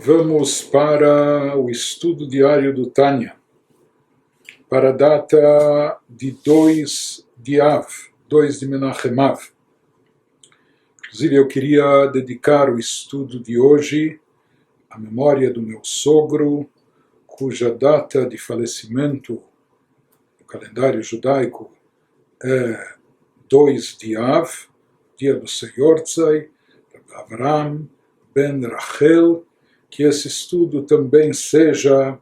Vamos para o estudo diário do Tânia, para a data de 2 de Av, 2 de Menachem Av. Inclusive eu queria dedicar o estudo de hoje à memória do meu sogro, cuja data de falecimento no calendário judaico é 2 de Av, dia do Seyortzai, Avraham ben Rachel. Que esse estudo também seja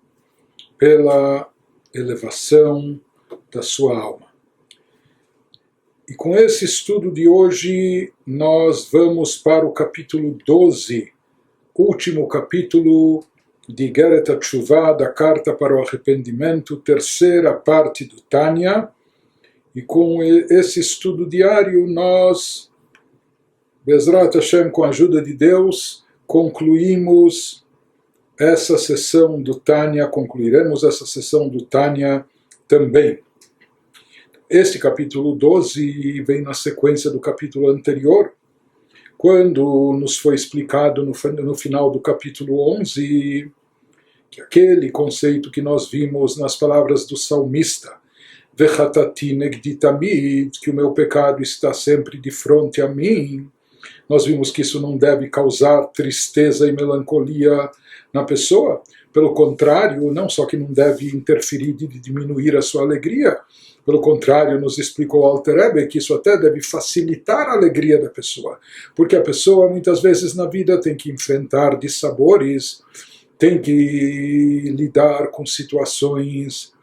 pela elevação da sua alma. E com esse estudo de hoje, nós vamos para o capítulo 12, último capítulo de Igeret HaTeshuvah, da Carta para o Arrependimento, terceira parte do Tânia. E com esse estudo diário, nós, Bezrat Hashem, com a ajuda de Deus, concluiremos essa sessão do Tânia também. Este capítulo 12 vem na sequência do capítulo anterior, quando nos foi explicado no final do capítulo 11, que aquele conceito que nós vimos nas palavras do salmista, Vechatati negdi tamid, que o meu pecado está sempre de frente a mim, nós vimos que isso não deve causar tristeza e melancolia na pessoa. Pelo contrário, não só que não deve interferir de diminuir a sua alegria, pelo contrário, nos explicou o Alter Rebbe que isso até deve facilitar a alegria da pessoa, porque a pessoa muitas vezes na vida tem que enfrentar dissabores, tem que lidar com situações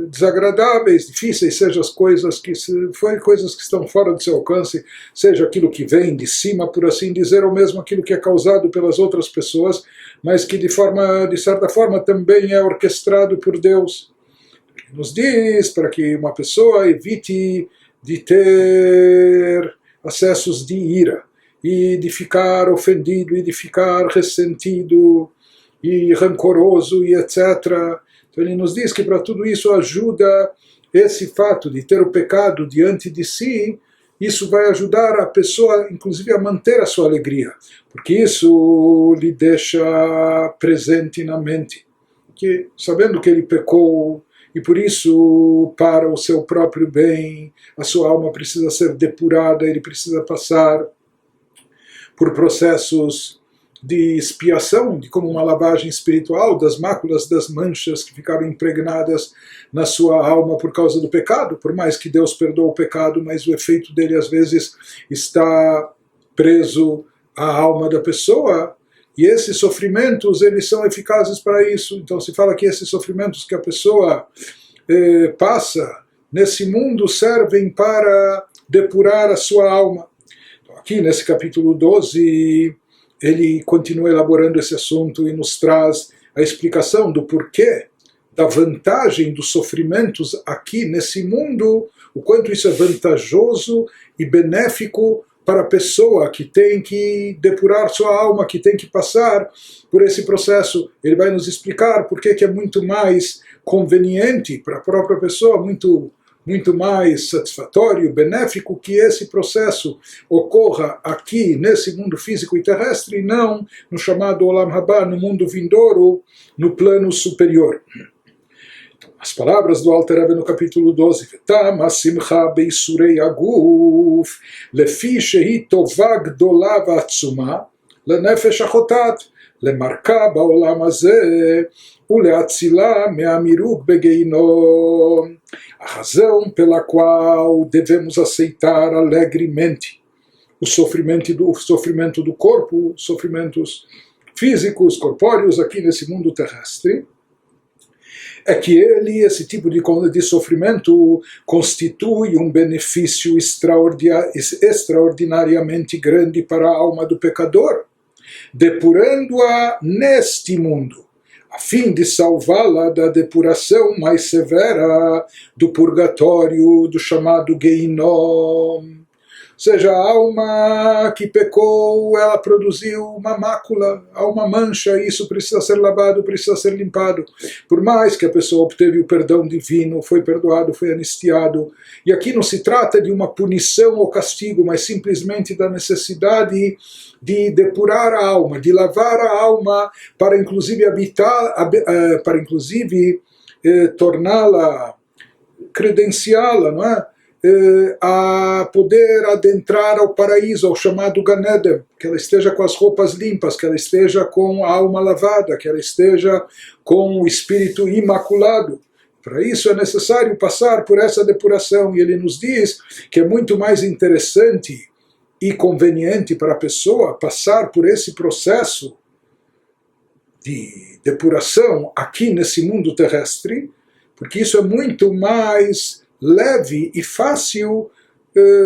desagradáveis, difíceis, seja as coisas que estão fora do seu alcance, seja aquilo que vem de cima, por assim dizer, ou mesmo aquilo que é causado pelas outras pessoas, mas que de certa forma também é orquestrado por Deus. Ele nos diz para que uma pessoa evite de ter acessos de ira e de ficar ofendido e de ficar ressentido e rancoroso e etc. Então ele nos diz que para tudo isso ajuda esse fato de ter o pecado diante de si, isso vai ajudar a pessoa, inclusive, a manter a sua alegria, porque isso lhe deixa presente na mente, que sabendo que ele pecou, e por isso, para o seu próprio bem, a sua alma precisa ser depurada, ele precisa passar por processos de expiação, de como uma lavagem espiritual das máculas, das manchas que ficaram impregnadas na sua alma por causa do pecado. Por mais que Deus perdoe o pecado, mas o efeito dele às vezes está preso à alma da pessoa, e esses sofrimentos eles são eficazes para isso. Então se fala que esses sofrimentos que a pessoa passa nesse mundo servem para depurar a sua alma. Então, aqui nesse capítulo 12 ele continua elaborando esse assunto e nos traz a explicação do porquê, da vantagem dos sofrimentos aqui nesse mundo, o quanto isso é vantajoso e benéfico para a pessoa que tem que depurar sua alma, que tem que passar por esse processo. Ele vai nos explicar por que é muito mais conveniente para a própria pessoa, muito mais satisfatório, benéfico, que esse processo ocorra aqui, nesse mundo físico e terrestre, e não no chamado Olam Haba, no mundo vindouro, no plano superior. Então, as palavras do Alter Rebbe no capítulo 12, Vetam ha-simcha beisurei aguf, lefi shehi tova gdola v'atzuma, lenefesh achotat, lemarka ba'olam hazeh, uleatzila me'amiruk begehinom. A razão pela qual devemos aceitar alegremente o sofrimento do corpo, os sofrimentos físicos, corpóreos aqui nesse mundo terrestre, é que esse tipo de sofrimento constitui um benefício extraordinariamente grande para a alma do pecador, depurando-a neste mundo, a fim de salvá-la da depuração mais severa do purgatório, do chamado Gehinom. seja, a alma que pecou, ela produziu uma mácula, há uma mancha, isso precisa ser lavado, precisa ser limpado. Por mais que a pessoa obteve o perdão divino, foi perdoado, foi anistiado. E aqui não se trata de uma punição ou castigo, mas simplesmente da necessidade de depurar a alma, de lavar a alma, para inclusive para inclusive torná-la, credenciá-la, não é? A poder adentrar ao paraíso, ao chamado Gan Eden, que ela esteja com as roupas limpas, que ela esteja com a alma lavada, que ela esteja com o espírito imaculado. Para isso é necessário passar por essa depuração, e ele nos diz que é muito mais interessante e conveniente para a pessoa passar por esse processo de depuração aqui nesse mundo terrestre, porque isso é muito mais leve e fácil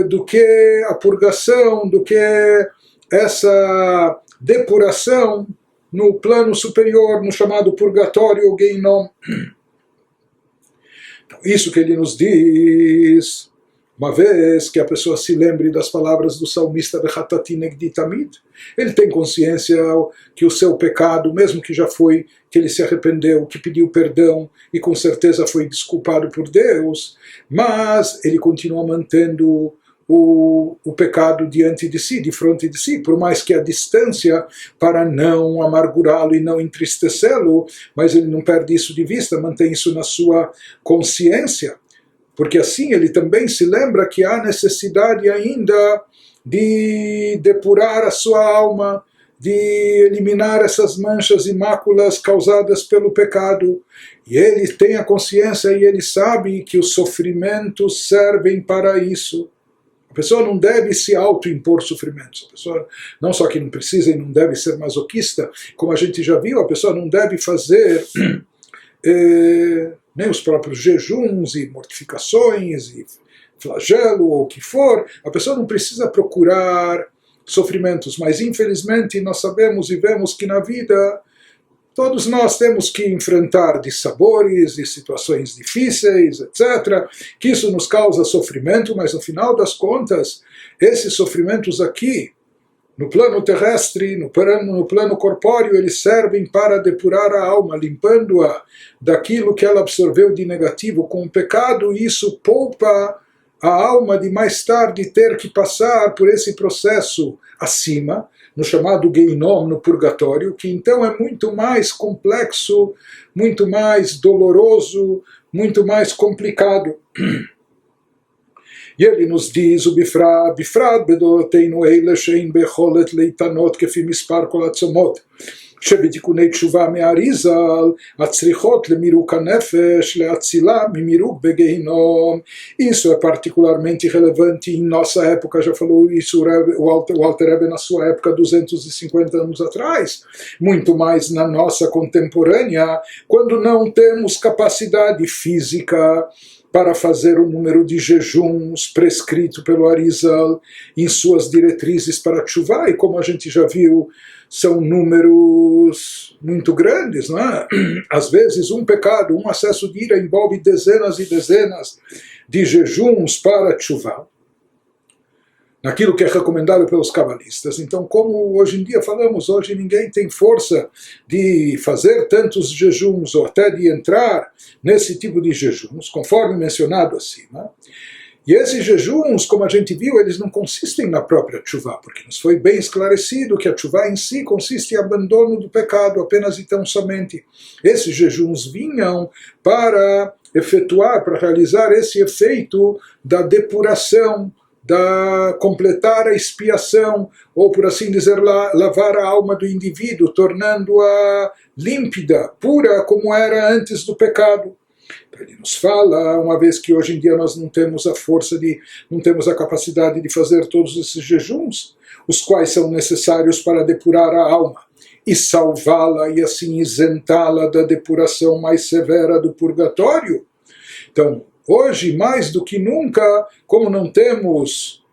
do que a purgação, do que essa depuração no plano superior, no chamado purgatório ou Geinom. Então, isso que ele nos diz, uma vez que a pessoa se lembre das palavras do salmista Vechatati Negdi Tamid, ele tem consciência que o seu pecado, mesmo que já foi, que ele se arrependeu, que pediu perdão e com certeza foi desculpado por Deus, mas ele continua mantendo o pecado diante de si, de frente de si, por mais que a distância para não amargurá-lo e não entristecê-lo, mas ele não perde isso de vista, mantém isso na sua consciência. Porque assim ele também se lembra que há necessidade ainda de depurar a sua alma, de eliminar essas manchas e máculas causadas pelo pecado. E ele tem a consciência e ele sabe que os sofrimentos servem para isso. A pessoa não deve se autoimpor sofrimentos. A pessoa não só que não precisa e não deve ser masoquista, como a gente já viu, a pessoa não deve fazer nem os próprios jejuns e mortificações e flagelo ou o que for. A pessoa não precisa procurar sofrimentos, mas infelizmente nós sabemos e vemos que na vida todos nós temos que enfrentar dissabores e situações difíceis, etc., que isso nos causa sofrimento, mas no final das contas, esses sofrimentos aqui, no plano terrestre, no plano corpóreo, eles servem para depurar a alma, limpando-a daquilo que ela absorveu de negativo com o pecado, e isso poupa a alma de mais tarde ter que passar por esse processo acima, no chamado Geinom, no purgatório, que então é muito mais complexo, muito mais doloroso, muito mais complicado. E ele nos diz, o Bifrad bedoroteinu eile shein becholet leitanot כפי מספר כל הצומות, שבתיקוני תשובה מהאריזל, הצריכות למירוק הנפש, להצילה ממירוק בגיהינום. Isso é particularmente relevante em nossa época, já falou isso o Alter Rebbe na sua época, 250 anos atrás, muito mais na nossa contemporânea, quando não temos capacidade física para fazer o número de jejuns prescrito pelo Arizal em suas diretrizes para Tchuvá, e como a gente já viu, são números muito grandes, não é? Às vezes um pecado, um acesso de ira envolve dezenas e dezenas de jejuns para Tchuvá, naquilo que é recomendado pelos cabalistas. Então, como hoje em dia falamos, hoje ninguém tem força de fazer tantos jejuns ou até de entrar nesse tipo de jejuns, conforme mencionado acima. E esses jejuns, como a gente viu, eles não consistem na própria tchuvá, porque nos foi bem esclarecido que a tchuvá em si consiste em abandono do pecado, apenas e tão somente. Esses jejuns vinham para efetuar, para realizar esse efeito da depuração, da completar a expiação, ou por assim dizer, lavar a alma do indivíduo, tornando-a límpida, pura, como era antes do pecado. Ele nos fala, uma vez que hoje em dia nós não temos a força não temos a capacidade de fazer todos esses jejuns, os quais são necessários para depurar a alma e salvá-la e assim isentá-la da depuração mais severa do purgatório. Então, hoje, mais do que nunca, como não temos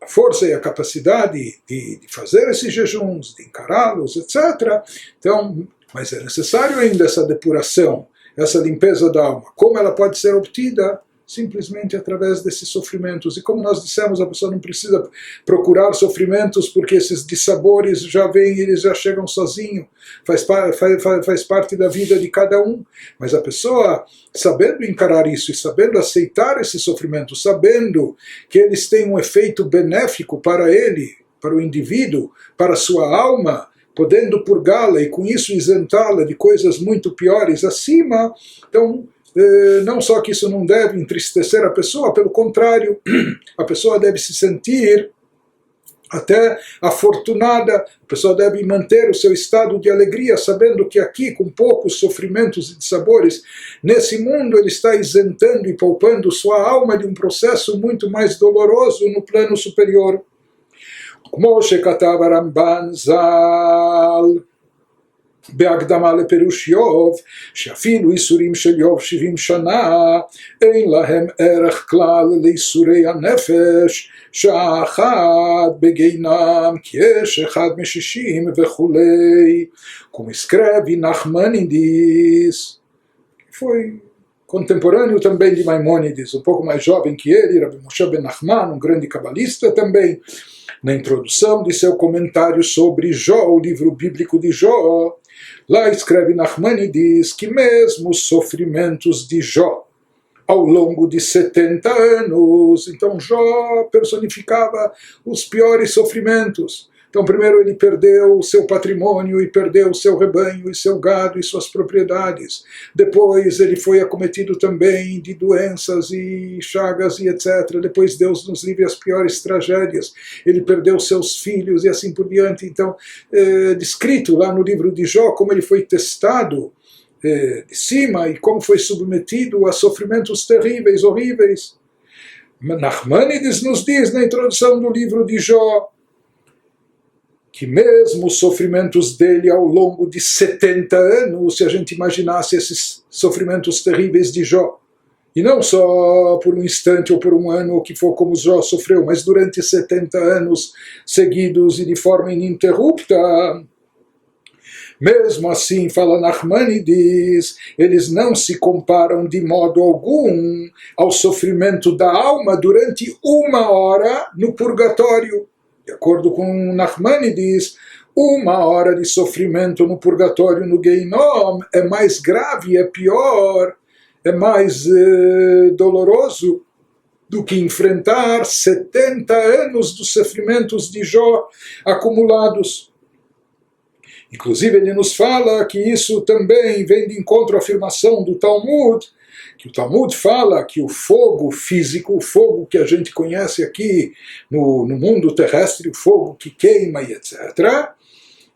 a força e a capacidade de fazer esses jejuns, de encará-los, etc., então, mas é necessário ainda essa depuração, essa limpeza da alma. Como ela pode ser obtida? simplesmente através desses sofrimentos. E como nós dissemos, a pessoa não precisa procurar sofrimentos, porque esses dissabores já vêm, eles já chegam sozinhos, faz parte da vida de cada um. Mas a pessoa, sabendo encarar isso e sabendo aceitar esses sofrimentos, sabendo que eles têm um efeito benéfico para ele, para o indivíduo, para a sua alma, podendo purgá-la e com isso isentá-la de coisas muito piores acima, então não só que isso não deve entristecer a pessoa, pelo contrário, a pessoa deve se sentir até afortunada, a pessoa deve manter o seu estado de alegria, sabendo que aqui, com poucos sofrimentos e dissabores, nesse mundo ele está isentando e poupando sua alma de um processo muito mais doloroso no plano superior. כמו שכתב הרמב"ן ז"ל בהקדמה לפירוש איוב, שאפילו איסורים של איוב 70 שנה אין להם ערך כלל לאיסורי הנפש, שעה אחת בגינם כי יש אחד מ60 וכולי. Como escreve Nachmanides, que foi contemporâneo também de Maimônides, um pouco mais jovem que ele, Rabbi Moshe ben Nachman, um grande cabalista também, na introdução de seu comentário sobre Jó, o livro bíblico de Jó, lá escreve Nachmanides que mesmo os sofrimentos de Jó, ao longo de 70 anos, então Jó personificava os piores sofrimentos. Então, primeiro ele perdeu o seu patrimônio e perdeu o seu rebanho e seu gado e suas propriedades. Depois ele foi acometido também de doenças e chagas e etc. Depois Deus nos livre as piores tragédias. Ele perdeu seus filhos e assim por diante. Então, descrito lá no livro de Jó como ele foi testado de cima e como foi submetido a sofrimentos terríveis, horríveis. Nachmanides nos diz na introdução do livro de Jó que mesmo os sofrimentos dele ao longo de 70 anos, se a gente imaginasse esses sofrimentos terríveis de Jó, e não só por um instante ou por um ano, que for como Jó sofreu, mas durante 70 anos seguidos e de forma ininterrupta, mesmo assim, fala Nachmanides, eles não se comparam de modo algum ao sofrimento da alma durante 1 hora no purgatório. De acordo com Nachmanides, 1 hora de sofrimento no purgatório, no Geinom, é mais grave, é pior, é mais doloroso do que enfrentar 70 anos dos sofrimentos de Jó acumulados. Inclusive ele nos fala que isso também vem de encontro à afirmação do Talmud, que o Talmud fala que o fogo físico, o fogo que a gente conhece aqui no mundo terrestre, o fogo que queima e etc.,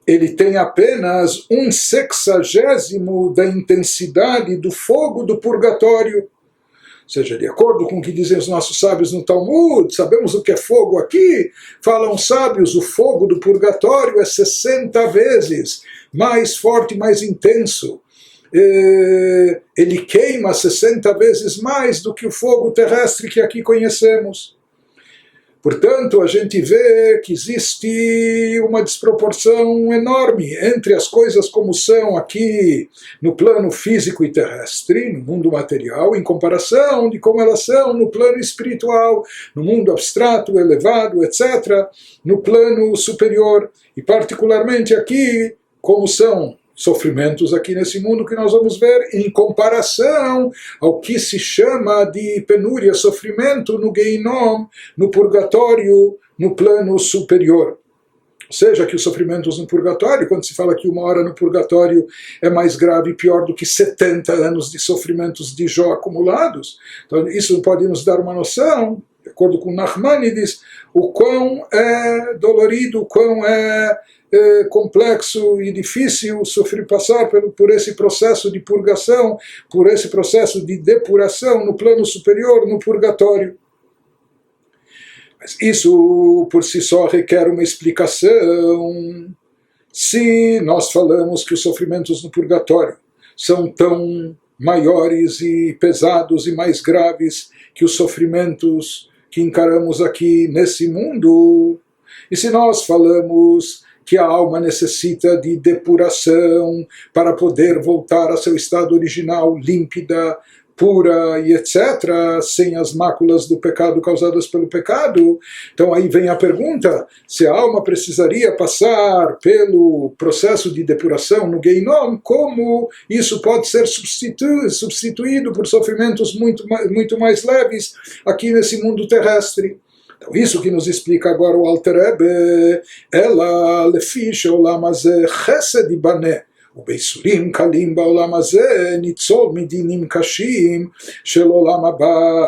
ele tem apenas 1/60 da intensidade do fogo do purgatório. Ou seja, de acordo com o que dizem os nossos sábios no Talmud, sabemos o que é fogo aqui, falam os sábios, o fogo do purgatório é 60 vezes mais forte, mais intenso. Ele queima 60 vezes mais do que o fogo terrestre que aqui conhecemos. Portanto, a gente vê que existe uma desproporção enorme entre as coisas como são aqui no plano físico e terrestre, no mundo material, em comparação de como elas são no plano espiritual, no mundo abstrato, elevado, etc., no plano superior, e particularmente aqui como são sofrimentos aqui nesse mundo que nós vamos ver em comparação ao que se chama de penúria, sofrimento no Geinom, no purgatório, no plano superior. Ou seja, que os sofrimentos no purgatório, quando se fala que 1 hora no purgatório é mais grave e pior do que 70 anos de sofrimentos de Jó acumulados, então isso pode nos dar uma noção, de acordo com Nachmanides, o quão é dolorido, o quão é complexo e difícil passar por esse processo de purgação, por esse processo de depuração no plano superior, no purgatório. Mas isso por si só requer uma explicação. Se nós falamos que os sofrimentos no purgatório são tão maiores e pesados e mais graves que os sofrimentos que encaramos aqui nesse mundo, e se nós falamos que a alma necessita de depuração para poder voltar a seu estado original, límpida, pura e etc., sem as máculas do pecado causadas pelo pecado. Então aí vem a pergunta, se a alma precisaria passar pelo processo de depuração no Geinom, como isso pode ser substituído por sofrimentos muito mais leves aqui nesse mundo terrestre? Então, isso que nos explica agora o Alter Rebbe, ela lefish olam hazeh chesed ibaneh, ובייסורים קלים בעולם הזה ניצול מדינים קשים של עולם הבא.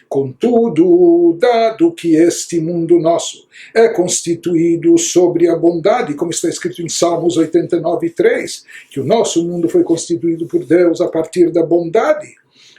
Contudo, dado que este mundo nosso é constituído sobre a bondade, como está escrito em Salmos 89:3, que o nosso mundo foi constituído por Deus a partir da bondade,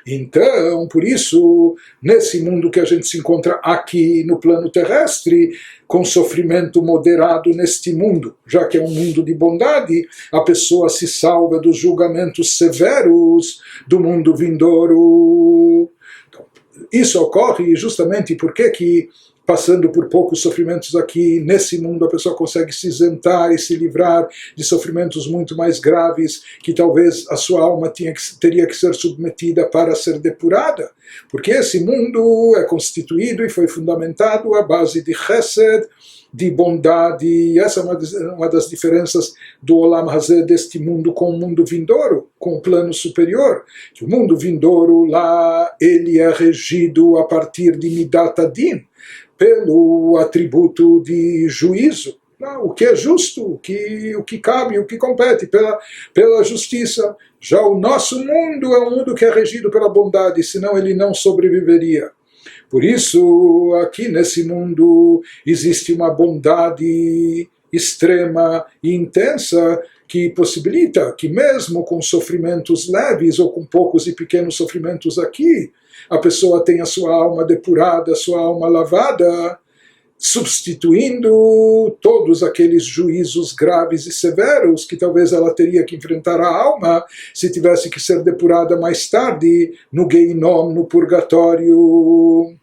então, por isso, nesse mundo que a gente se encontra aqui no plano terrestre, com sofrimento moderado neste mundo, já que é um mundo de bondade, a pessoa se salva dos julgamentos severos do mundo vindouro. Então, isso ocorre justamente porque que, passando por poucos sofrimentos aqui nesse mundo, a pessoa consegue se isentar e se livrar de sofrimentos muito mais graves, que talvez a sua alma teria que ser submetida para ser depurada, porque esse mundo é constituído e foi fundamentado à base de chesed, de bondade, e essa é uma das diferenças do Olam Hazeh, deste mundo com o mundo vindouro, com o plano superior, que o mundo vindouro lá, ele é regido a partir de Midat Adin, pelo atributo de juízo, o que é justo, o que cabe, o que compete, pela justiça. Já o nosso mundo é um mundo que é regido pela bondade, senão ele não sobreviveria. Por isso, aqui nesse mundo existe uma bondade extrema e intensa que possibilita que mesmo com sofrimentos leves ou com poucos e pequenos sofrimentos aqui, a pessoa tem a sua alma depurada, a sua alma lavada, substituindo todos aqueles juízos graves e severos que talvez ela teria que enfrentar a alma se tivesse que ser depurada mais tarde no Geinom, no purgatório.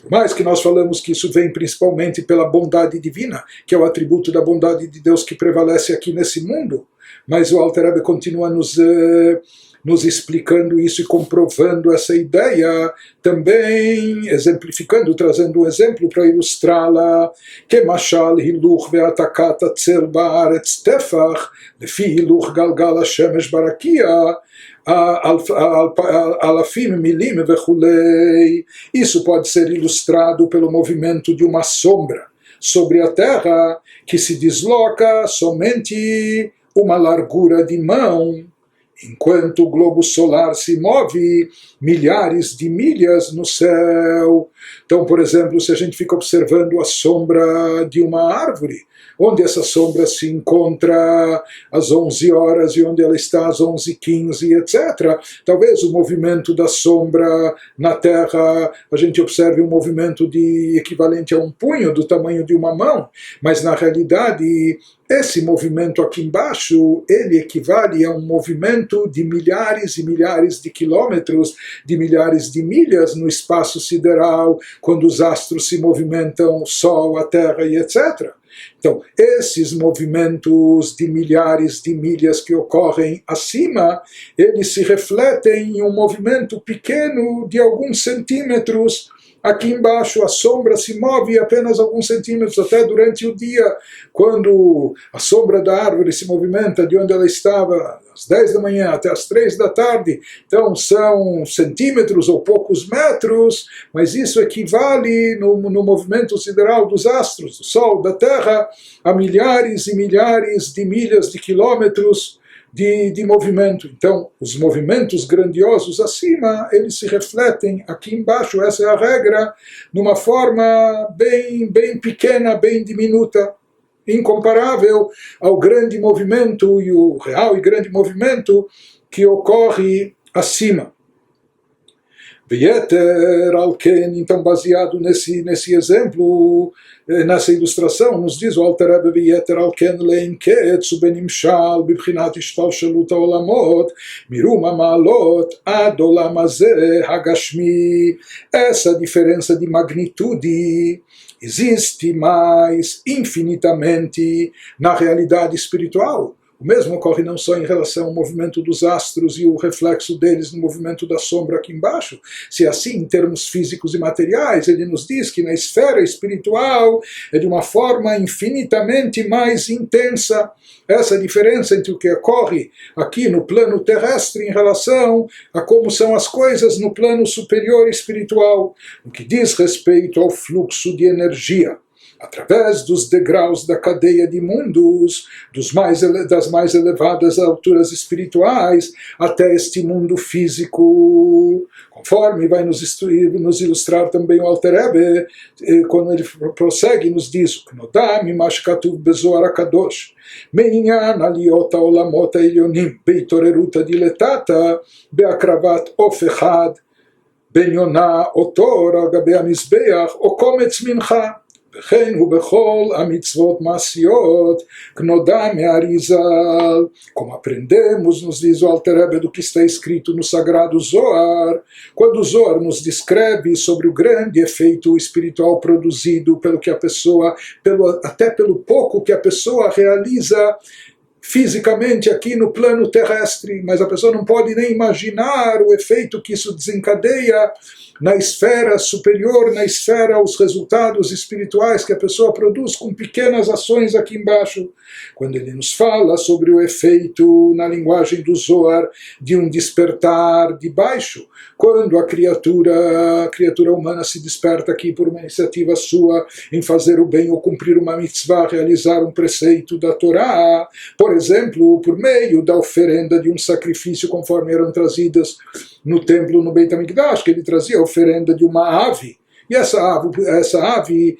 Por mais que nós falamos que isso vem principalmente pela bondade divina, que é o atributo da bondade de Deus que prevalece aqui nesse mundo, mas o Alter Rebbe continua nos explicando isso e comprovando essa ideia, também exemplificando, trazendo um exemplo para ilustrá-la, que mashal hiluch ve'atakat atzel ba'aretz tefach, lefi hiluch galgal hashemesh barakia, alafim milim vechulei. Isso pode ser ilustrado pelo movimento de uma sombra sobre a terra, que se desloca somente uma largura de mão, enquanto o globo solar se move milhares de milhas no céu. Então, por exemplo, se a gente fica observando a sombra de uma árvore, onde essa sombra se encontra às 11 horas e onde ela está às 11h15, etc. Talvez o movimento da sombra na Terra, a gente observe um movimento equivalente a um punho, do tamanho de uma mão, mas na realidade esse movimento aqui embaixo, ele equivale a um movimento de milhares e milhares de quilômetros, de milhares de milhas no espaço sideral, quando os astros se movimentam, o Sol, a Terra e etc. Então, esses movimentos de milhares de milhas que ocorrem acima, eles se refletem em um movimento pequeno de alguns centímetros. Aqui embaixo a sombra se move apenas alguns centímetros até durante o dia, quando a sombra da árvore se movimenta de onde ela estava às 10 da manhã até às 3 da tarde, então são centímetros ou poucos metros, mas isso equivale no movimento sideral dos astros, do Sol, da Terra, a milhares e milhares de milhas, de quilômetros de movimento. Então, os movimentos grandiosos acima, eles se refletem aqui embaixo, essa é a regra, numa forma bem pequena, bem diminuta, incomparável ao grande movimento e o real e grande movimento que ocorre acima. Veyeter Alken, então baseado nesse exemplo, nessa ilustração, nos diz o Alter Rebbe, Veyeter Alken lein ketz ubenimshal bibchinat ishtalshalut haolamot mirum hamalot ad olam hazeh hagashmi. Essa diferença de magnitude existe mais infinitamente na realidade espiritual, O mesmo ocorre não só em relação ao movimento dos astros e o reflexo deles no movimento da sombra aqui embaixo. Se é assim, em termos físicos e materiais, ele nos diz que na esfera espiritual é de uma forma infinitamente mais intensa. Essa diferença entre o que ocorre aqui no plano terrestre em relação a como são as coisas no plano superior espiritual, no que diz respeito ao fluxo de energia através dos degraus da cadeia de mundos, das mais elevadas alturas espirituais, até este mundo físico, conforme vai nos ilustrar também o Alter Rebbe, quando ele prossegue e nos diz, Knodam mimah shekatuv bezohar hakadosh, me'inyan aliyot ha'olamot ha'elyonim, be'torerut hadiletata, be'akravat of echad, ben Yonah o Tor al gabe hamizbeach, o kometz mincha, וכן הוא בכל המצוות מעשיות כנודע מהאריזל. Como aprendemos, nos diz o Alter Rebbe, do que está escrito no Sagrado Zohar, quando o Zohar nos descreve sobre o grande efeito espiritual produzido pelo que a pessoa, até pelo pouco que a pessoa realiza fisicamente aqui no plano terrestre, mas a pessoa não pode nem imaginar o efeito que isso desencadeia na esfera superior, na esfera, os resultados espirituais que a pessoa produz com pequenas ações aqui embaixo. Quando ele nos fala sobre o efeito, na linguagem do Zohar, de um despertar de baixo, quando a criatura humana se desperta aqui por uma iniciativa sua em fazer o bem ou cumprir uma mitzvah, realizar um preceito da Torá, por exemplo, por meio da oferenda de um sacrifício, conforme eram trazidas no templo, no Beit HaMikdash, que ele trazia a oferenda de uma ave, e essa ave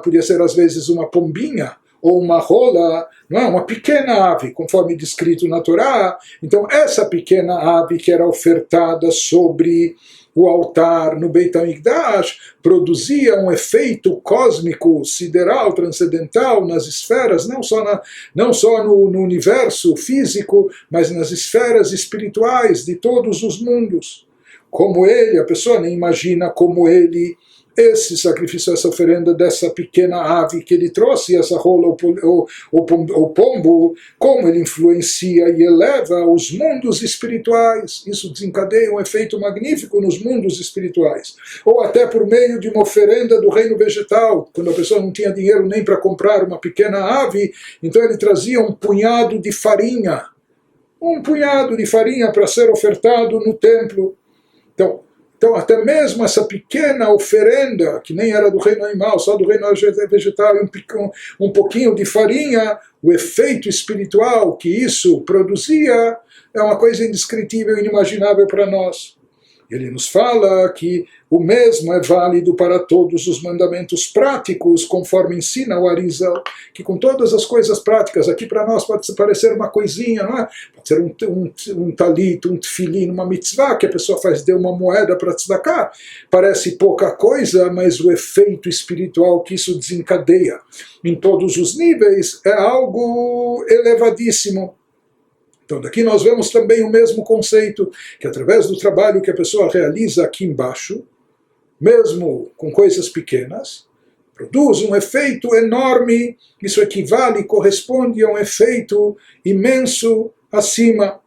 podia ser às vezes uma pombinha, ou uma rola, não é? Uma pequena ave, conforme descrito na Torá. Então essa pequena ave que era ofertada sobre o altar no Beit HaMikdash produzia um efeito cósmico, sideral, transcendental nas esferas, não só no universo físico, mas nas esferas espirituais de todos os mundos. Como ele, a pessoa nem imagina como ele, esse sacrifício, essa oferenda dessa pequena ave que ele trouxe, essa rola ou pombo, como ele influencia e eleva os mundos espirituais. Isso desencadeia um efeito magnífico nos mundos espirituais. Ou até por meio de uma oferenda do reino vegetal, quando a pessoa não tinha dinheiro nem para comprar uma pequena ave, então ele trazia um punhado de farinha. Um punhado de farinha para ser ofertado no templo. Então, até mesmo essa pequena oferenda, que nem era do reino animal, só do reino vegetal, um pouquinho de farinha, o efeito espiritual que isso produzia é uma coisa indescritível, inimaginável para nós. Ele nos fala que o mesmo é válido para todos os mandamentos práticos, conforme ensina o Arizal, que com todas as coisas práticas, aqui para nós pode parecer uma coisinha, não é? Pode ser um talit, um tefilim, uma mitzvah, que a pessoa deu uma moeda para tzedakah. Parece pouca coisa, mas o efeito espiritual que isso desencadeia em todos os níveis é algo elevadíssimo. Então daqui nós vemos também o mesmo conceito, que através do trabalho que a pessoa realiza aqui embaixo, mesmo com coisas pequenas, produz um efeito enorme, isso equivale, corresponde a um efeito imenso acima.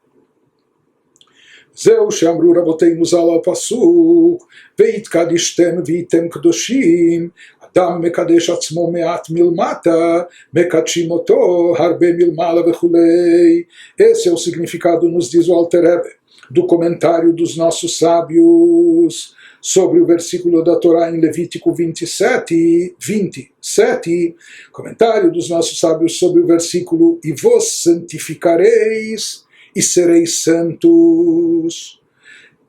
זהו שאמרו רבותינו ז"ל על הפסוק, והתקדשתם והייתם קדושים, אדם מקדש עצמו מעט מלמטה, מקדשים אותו הרבה מלמעלה וכולי. Esse é o significado, nos diz o Alter Rebbe, do comentário dos nossos sábios sobre o versículo da Torá em Levítico 27, comentário dos nossos sábios sobre o versículo e vos santificareis e sereis santos.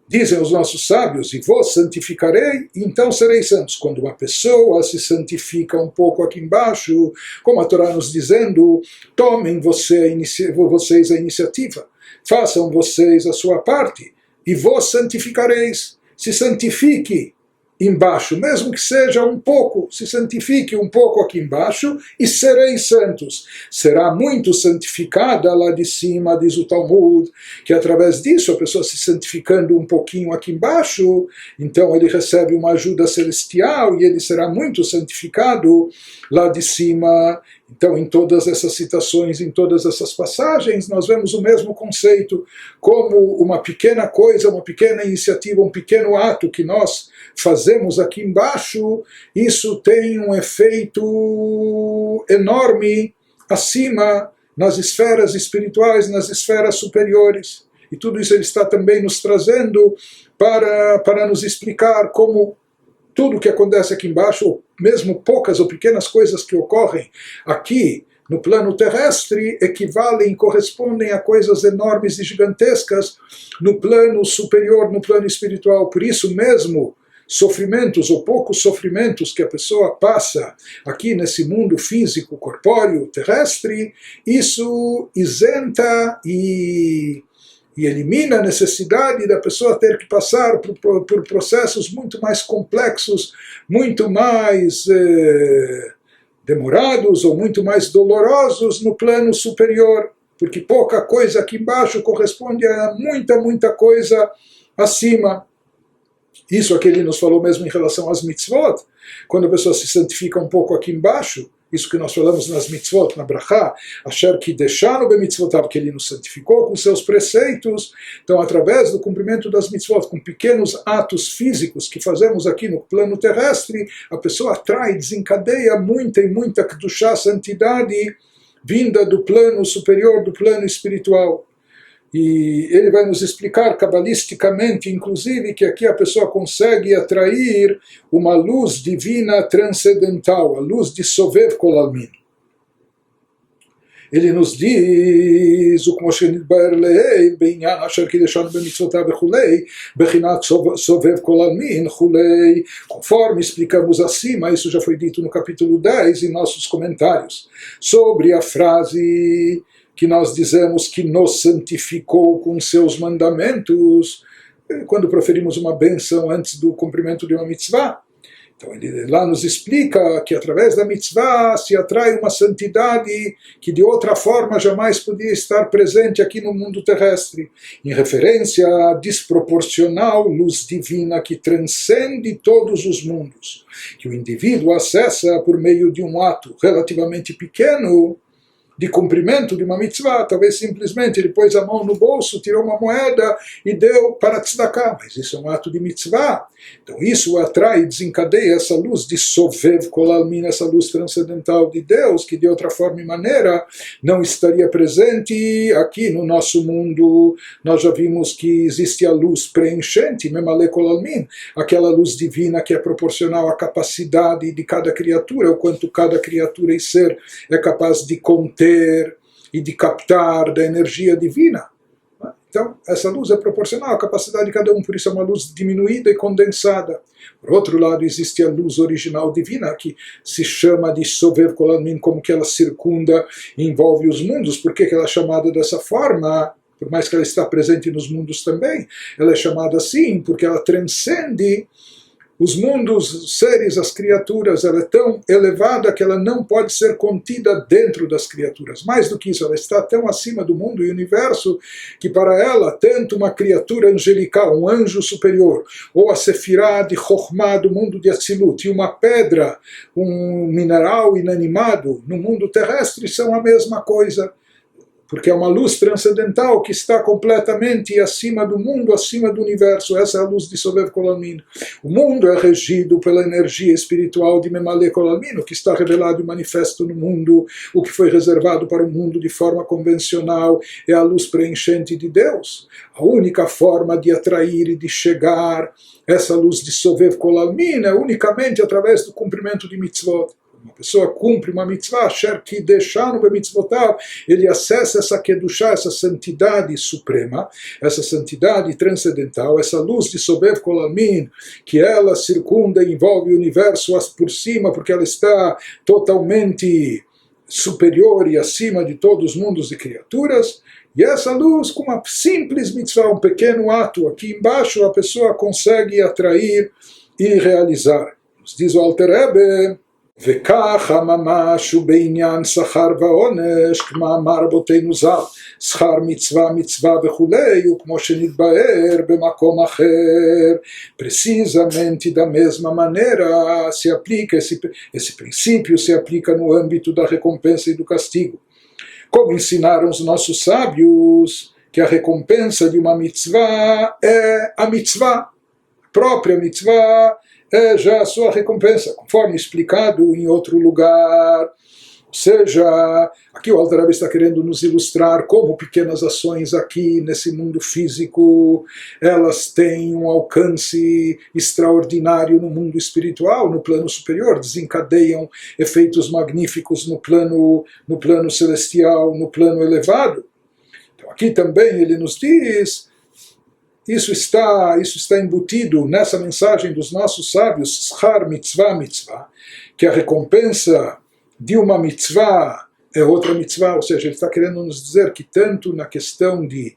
Dizem os nossos sábios, e vos santificarei, e então sereis santos. Quando uma pessoa se santifica um pouco aqui embaixo, como a Torá nos dizendo, tomem vocês a iniciativa, façam vocês a sua parte, e vos santificareis. Se santifique embaixo, mesmo que seja um pouco, se santifique um pouco aqui embaixo e sereis santos. Será muito santificada lá de cima, diz o Talmud, que através disso a pessoa se santificando um pouquinho aqui embaixo, então ele recebe uma ajuda celestial e ele será muito santificado lá de cima. Então, em todas essas citações, em todas essas passagens, nós vemos o mesmo conceito, como uma pequena coisa, uma pequena iniciativa, um pequeno ato que nós fazemos aqui embaixo, isso tem um efeito enorme acima, nas esferas espirituais, nas esferas superiores. E tudo isso ele está também nos trazendo para nos explicar como tudo o que acontece aqui embaixo, ou mesmo poucas ou pequenas coisas que ocorrem aqui no plano terrestre, equivalem, correspondem a coisas enormes e gigantescas no plano superior, no plano espiritual. Por isso mesmo, sofrimentos ou poucos sofrimentos que a pessoa passa aqui nesse mundo físico, corpóreo, terrestre, isso isenta e elimina a necessidade da pessoa ter que passar por processos muito mais complexos, muito mais demorados ou muito mais dolorosos no plano superior, porque pouca coisa aqui embaixo corresponde a muita coisa acima. Isso é que ele nos falou mesmo em relação às mitzvot, quando a pessoa se santifica um pouco aqui embaixo, isso que nós falamos nas mitzvot, na brachá, Asher Kideshanu bemitzvotav, que ele nos santificou com seus preceitos. Então, através do cumprimento das mitzvot, com pequenos atos físicos que fazemos aqui no plano terrestre, a pessoa atrai, desencadeia muita e muita kedushá, santidade, vinda do plano superior, do plano espiritual. E ele vai nos explicar cabalisticamente, inclusive, que aqui a pessoa consegue atrair uma luz divina transcendental, a luz de Sovev Kol Almin. Ele nos diz, como שנתבהר לעיל, בעניין אשר קידשנו במצוותיו וכולי, בחינת סובב כל עלמין וכולי, conforme explicamos acima, isso já foi dito no capítulo 10 em nossos comentários, sobre a frase que nós dizemos que nos santificou com seus mandamentos, quando proferimos uma bênção antes do cumprimento de uma mitzvah. Então ele lá nos explica que através da mitzvah se atrai uma santidade que de outra forma jamais podia estar presente aqui no mundo terrestre, em referência à desproporcional luz divina que transcende todos os mundos, que o indivíduo acessa por meio de um ato relativamente pequeno, de cumprimento de uma mitzvah. Talvez simplesmente ele pôs a mão no bolso, tirou uma moeda e deu para tzedakah, mas isso é um ato de mitzvah. Então isso atrai, desencadeia essa luz de Sovev Kol Almin, essa luz transcendental de Deus, que de outra forma e maneira não estaria presente aqui no nosso mundo. Nós já vimos que existe a luz preenchente, Memale Kol Almin, aquela luz divina que é proporcional à capacidade de cada criatura, o quanto cada criatura e ser é capaz de conter e de captar da energia divina. Então, essa luz é proporcional à capacidade de cada um, por isso é uma luz diminuída e condensada. Por outro lado, existe a luz original divina, que se chama de Sovev Kol Almin, como que ela circunda e envolve os mundos. Por que ela é chamada dessa forma? Por mais que ela está presente nos mundos também, ela é chamada assim, porque ela transcende os mundos, os seres, as criaturas. Ela é tão elevada que ela não pode ser contida dentro das criaturas. Mais do que isso, ela está tão acima do mundo e universo que para ela, tanto uma criatura angelical, um anjo superior, ou a Sefirah de Chokhmah do mundo de Atzilut, e uma pedra, um mineral inanimado no mundo terrestre são a mesma coisa. Porque é uma luz transcendental que está completamente acima do mundo, acima do universo. Essa é a luz de Sovev Kol Almin. O mundo é regido pela energia espiritual de Memale Kol Almin, o que está revelado e manifesto no mundo. O que foi reservado para o mundo de forma convencional é a luz preenchente de Deus. A única forma de atrair e de chegar essa luz de Sovev Kol Almin é unicamente através do cumprimento de mitzvot. Uma pessoa cumpre uma mitzvah, Asher Kideshanu bemitzvotav, ele acessa essa kedushá, essa santidade suprema, essa santidade transcendental, essa luz de Sovev Kol Almin, que ela circunda e envolve o universo por cima, porque ela está totalmente superior e acima de todos os mundos e criaturas. E essa luz, com uma simples mitzvah, um pequeno ato aqui embaixo, a pessoa consegue atrair e realizar. Nos diz o Alter Rebbe, וכך ממש הוא בעניין שכר ועונש, כמאמר רבותינו ז"ל, שכר מצווה מצווה וכולי, וכמו שנתבאר במקום אחר, precisamente da mesma maneira se aplica esse princípio se aplica no âmbito da recompensa e do castigo. Como ensinaram os nossos sábios que a recompensa de uma mitzvah é a mitzvah, a própria mitzvah é já a sua recompensa, conforme explicado em outro lugar. Ou seja, aqui o Alter Rebbe está querendo nos ilustrar como pequenas ações aqui nesse mundo físico, elas têm um alcance extraordinário no mundo espiritual, no plano superior, desencadeiam efeitos magníficos no plano celestial, no plano elevado. Então aqui também ele nos diz, isso está embutido nessa mensagem dos nossos sábios, Schar mitzvah mitzvah, que a recompensa de uma mitzvah é outra mitzvah, ou seja, ele está querendo nos dizer que tanto na questão de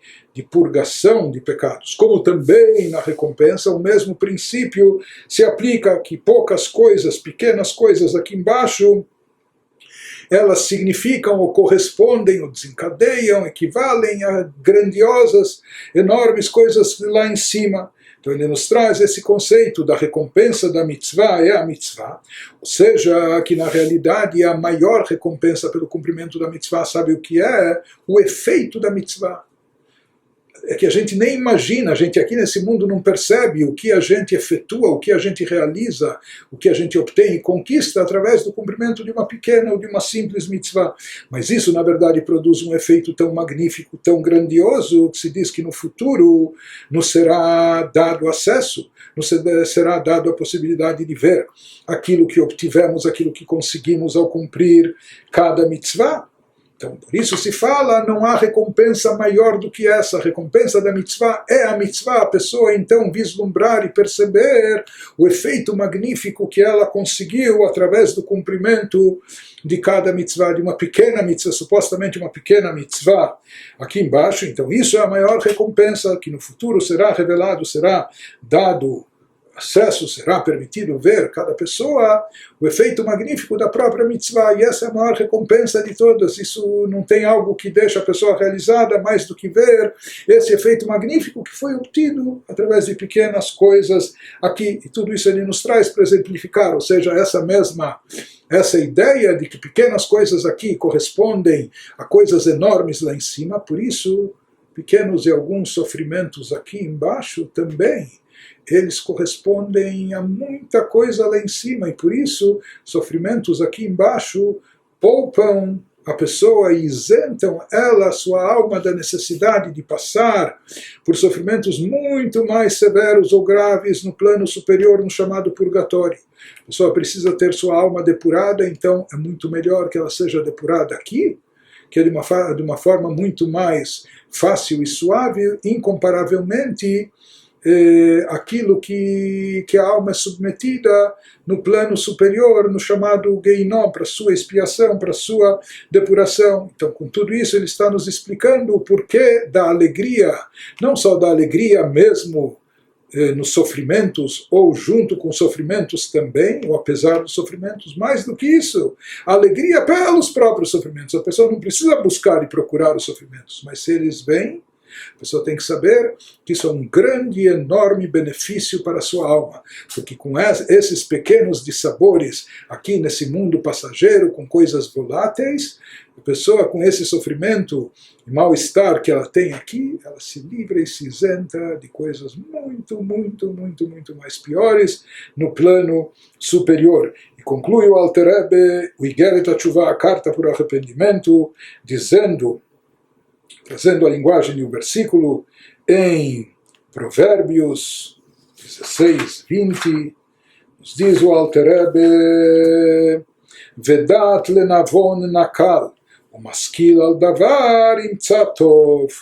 purgação de pecados, como também na recompensa, o mesmo princípio se aplica, que poucas coisas, pequenas coisas aqui embaixo, elas significam ou correspondem ou desencadeiam, equivalem a grandiosas, enormes coisas lá em cima. Então ele nos traz esse conceito da recompensa da mitzvah, é a mitzvah, ou seja, que na realidade a maior recompensa pelo cumprimento da mitzvah, sabe o que é? O efeito da mitzvah. É que a gente nem imagina, a gente aqui nesse mundo não percebe o que a gente efetua, o que a gente realiza, o que a gente obtém e conquista através do cumprimento de uma pequena ou de uma simples mitzvah. Mas isso, na verdade, produz um efeito tão magnífico, tão grandioso, que se diz que no futuro nos será dado acesso, nos será dado a possibilidade de ver aquilo que obtivemos, aquilo que conseguimos ao cumprir cada mitzvah. Então, por isso se fala, não há recompensa maior do que essa. A recompensa da mitzvah é a mitzvah. A pessoa, então, vislumbrar e perceber o efeito magnífico que ela conseguiu através do cumprimento de cada mitzvah, de uma pequena mitzvah, supostamente uma pequena mitzvah. Aqui embaixo, então, isso é a maior recompensa que no futuro será revelado, será dado acesso, será permitido ver cada pessoa o efeito magnífico da própria mitzvah, e essa é a maior recompensa de todas. Isso não tem algo que deixa a pessoa realizada mais do que ver esse efeito magnífico que foi obtido através de pequenas coisas aqui, e tudo isso ele nos traz para exemplificar, ou seja, essa ideia de que pequenas coisas aqui correspondem a coisas enormes lá em cima, por isso pequenos e alguns sofrimentos aqui embaixo também eles correspondem a muita coisa lá em cima, e por isso sofrimentos aqui embaixo poupam a pessoa e isentam ela, sua alma, da necessidade de passar por sofrimentos muito mais severos ou graves no plano superior, no chamado purgatório. A pessoa precisa ter sua alma depurada, então é muito melhor que ela seja depurada aqui, que é de uma forma muito mais fácil e suave, incomparavelmente aquilo que a alma é submetida no plano superior, no chamado Geinom, para sua expiação, para sua depuração. Então, com tudo isso, ele está nos explicando o porquê da alegria, não só da alegria mesmo nos sofrimentos, ou junto com sofrimentos também, ou apesar dos sofrimentos, mais do que isso, a alegria pelos próprios sofrimentos. A pessoa não precisa buscar e procurar os sofrimentos, mas se eles vêm, a pessoa tem que saber que isso é um grande e enorme benefício para a sua alma, porque com esses pequenos dissabores aqui nesse mundo passageiro, com coisas voláteis, a pessoa com esse sofrimento e mal-estar que ela tem aqui, ela se livra e se isenta de coisas muito, muito, muito, muito mais piores no plano superior. E conclui o Alter Rebbe, o Igeret HaTshuvah, a carta por arrependimento, trazendo a linguagem de um versículo em Provérbios 16, 20, nos diz o Alter Rebbe, Vedat lenavon nakal, o maskil al davar imtza tov.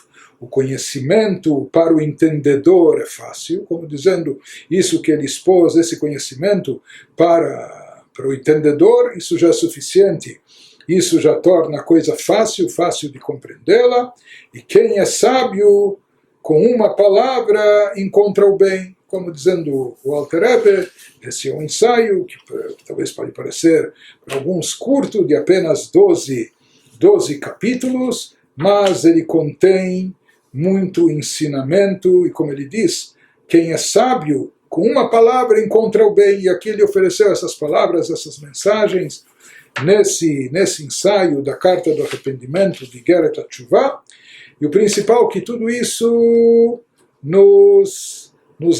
O conhecimento para o entendedor é fácil, como dizendo, isso que ele expôs, esse conhecimento para o entendedor, isso já é suficiente. Isso já torna a coisa fácil de compreendê-la, e quem é sábio, com uma palavra, encontra o bem. como dizendo o Alter Rebbe, esse é um ensaio que talvez pode parecer para alguns curto, de apenas 12 capítulos, mas ele contém muito ensinamento, e como ele diz, quem é sábio, com uma palavra encontra o bem, e aqui ele ofereceu essas palavras, essas mensagens, nesse ensaio da Carta do Arrependimento de Igeret HaTeshuvah, e o principal que tudo isso nos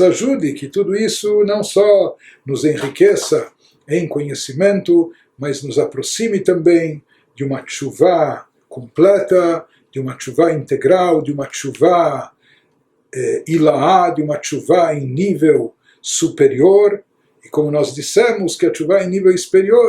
ajude, que tudo isso não só nos enriqueça em conhecimento, mas nos aproxime também de uma teshuvah completa, de uma teshuvah integral, de uma teshuvah ilaá, de uma teshuvah em nível superior. E como nós dissemos que a teshuvah em nível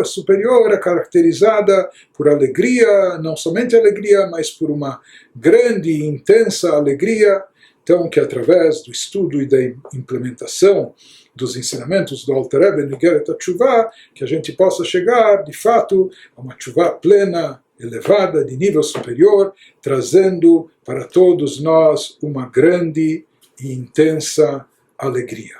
superior é caracterizada por alegria, não somente alegria, mas por uma grande e intensa alegria. Então, que através do estudo e da implementação dos ensinamentos do Alter Rebbe no Igeret HaTeshuvah, que a gente possa chegar, de fato, a uma teshuvah plena, elevada, de nível superior, trazendo para todos nós uma grande e intensa alegria.